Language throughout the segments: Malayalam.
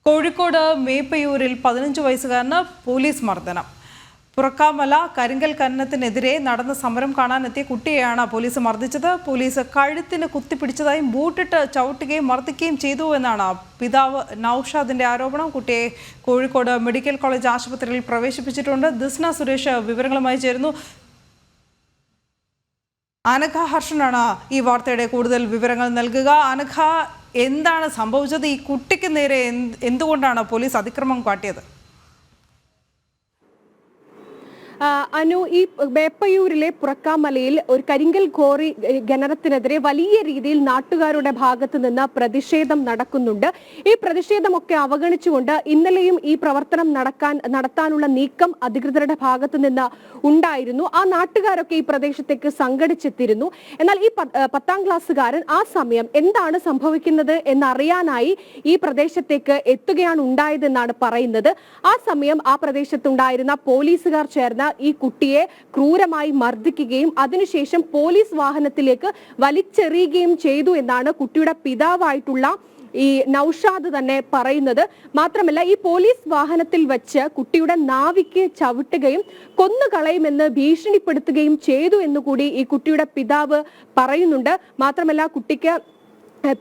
കോഴിക്കോട് മേപ്പയൂരിൽ 15 വയസ്സുകാരന് പോലീസ് മർദ്ദനം. പുറക്കാമല കരിങ്കൽ ഖനനത്തിനെതിരെ നടന്ന സമരം കാണാനെത്തിയ കുട്ടിയെയാണ് പോലീസ് മർദ്ദിച്ചത്. പോലീസ് കഴുത്തിന് കുത്തിപ്പിടിച്ചതായും ബൂട്ടിട്ട് ചവിട്ടുകയും മർദ്ദിക്കുകയും ചെയ്തു എന്നാണ് പിതാവ് നൌഷാദിന്റെ ആരോപണം. കുട്ടിയെ കോഴിക്കോട് മെഡിക്കൽ കോളേജ് ആശുപത്രിയിൽ പ്രവേശിപ്പിച്ചിട്ടുണ്ട്. ദിസ്ന സുരേഷ് വിവരങ്ങളുമായി ചേരുന്നു. അനഘ ഹർഷനാണ് ഈ വാർത്തയുടെ കൂടുതൽ വിവരങ്ങൾ നൽകുക. അനഘ, എന്താണ് സംഭവിച്ചത്? ഈ കുട്ടിക്ക് നേരെ എന്തുകൊണ്ടാണ് പോലീസ് അതിക്രമം കാട്ടിയത്? അനു, ഈ മേപ്പയൂരിലെ പുറക്കാമലയിൽ ഒരു കരിങ്കൽ ഖോറി ഖനനത്തിനെതിരെ വലിയ രീതിയിൽ നാട്ടുകാരുടെ ഭാഗത്ത് നിന്ന് പ്രതിഷേധം നടക്കുന്നുണ്ട്. ഈ പ്രതിഷേധമൊക്കെ അവഗണിച്ചുകൊണ്ട് ഇന്നലെയും ഈ പ്രവർത്തനം നടത്താനുള്ള നീക്കം അധികൃതരുടെ ഭാഗത്ത് നിന്ന് ഉണ്ടായിരുന്നു. ആ നാട്ടുകാരൊക്കെ ഈ പ്രദേശത്തേക്ക് സംഘടിച്ചെത്തിയിരുന്നു. എന്നാൽ ഈ 10ാം ക്ലാസ്സുകാരൻ ആ സമയം എന്താണ് സംഭവിക്കുന്നത് എന്നറിയാനായി ഈ പ്രദേശത്തേക്ക് എത്തുകയാണ് ഉണ്ടായതെന്നാണ് പറയുന്നത്. ആ സമയം ആ പ്രദേശത്തുണ്ടായിരുന്ന പോലീസുകാർ ചേർന്ന് ഈ കുട്ടിയെ ക്രൂരമായി മർദ്ദിക്കുകയും അതിനുശേഷം പോലീസ് വാഹനത്തിലേക്ക് വലിച്ചെറിയുകയും ചെയ്തു എന്നാണ് കുട്ടിയുടെ പിതാവായിട്ടുള്ള ഈ നൌഷാദ് തന്നെ പറയുന്നത്. മാത്രമല്ല, ഈ പോലീസ് വാഹനത്തിൽ വെച്ച് കുട്ടിയുടെ നാവിക്ക് ചവിട്ടുകയും കൊന്നുകളയുമെന്ന് ഭീഷണിപ്പെടുത്തുകയും ചെയ്തു എന്നുകൂടി ഈ കുട്ടിയുടെ പിതാവ് പറയുന്നുണ്ട്. മാത്രമല്ല, കുട്ടിക്ക്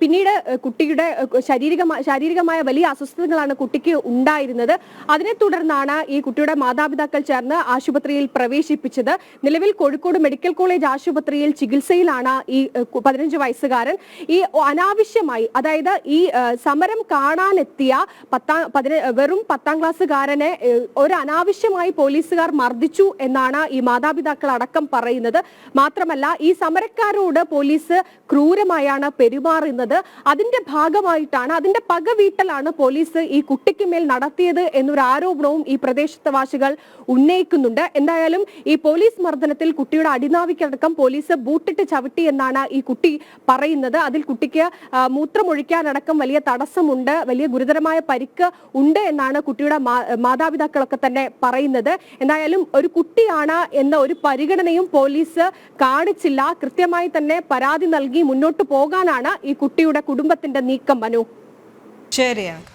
പിന്നീട് കുട്ടിയുടെ ശാരീരികമായ വലിയ അസ്വസ്ഥതകളാണ് കുട്ടിക്ക് ഉണ്ടായിരുന്നത്. അതിനെ തുടർന്നാണ് ഈ കുട്ടിയുടെ മാതാപിതാക്കൾ ചേർന്ന് ആശുപത്രിയിൽ പ്രവേശിപ്പിച്ചത്. നിലവിൽ കോഴിക്കോട് മെഡിക്കൽ കോളേജ് ആശുപത്രിയിൽ ചികിത്സയിലാണ് ഈ 15 വയസ്സുകാരൻ. ഈ അനാവശ്യമായി, അതായത് ഈ സമരം കാണാനെത്തിയ വെറും 10ാം ക്ലാസ്സുകാരനെ ഒരു അനാവശ്യമായി പോലീസുകാർ മർദ്ദിച്ചു എന്നാണ് ഈ മാതാപിതാക്കൾ അടക്കം പറയുന്നത്. മാത്രമല്ല, ഈ സമരക്കാരോട് പോലീസ് ക്രൂരമായാണ് പെരുമാറുന്നത്. അതിന്റെ ഭാഗമായിട്ടാണ്, അതിന്റെ പകവീട്ടലാണ് പോലീസ് ഈ കുട്ടിക്ക് മേൽ നടത്തിയത് എന്നൊരു ആരോപണവും ഈ പ്രദേശവാസികൾ ഉന്നയിക്കുന്നുണ്ട്. എന്തായാലും ഈ പോലീസ് മർദ്ദനത്തിൽ കുട്ടിയുടെ അടിനാവിക്കടക്കം പോലീസ് ബൂട്ടിട്ട് ചവിട്ടി എന്നാണ് ഈ കുട്ടി പറയുന്നത്. അതിൽ കുട്ടിക്ക് മൂത്രമൊഴിക്കാനടക്കം വലിയ തടസ്സമുണ്ട്, വലിയ ഗുരുതരമായ പരിക്ക് ഉണ്ട് എന്നാണ് കുട്ടിയുടെ മാതാപിതാക്കളൊക്കെ തന്നെ പറയുന്നത്. എന്തായാലും ഒരു കുട്ടിയാണ് എന്ന ഒരു പരിഗണനയും പോലീസ് കാണിച്ചില്ല. കൃത്യമായി തന്നെ പരാതി നൽകി മുന്നോട്ട് പോകാനാണ് ഈ കുട്ടിയുടെ കുടുംബത്തിന്റെ നീക്കം. മനു, ശരിയാണ്.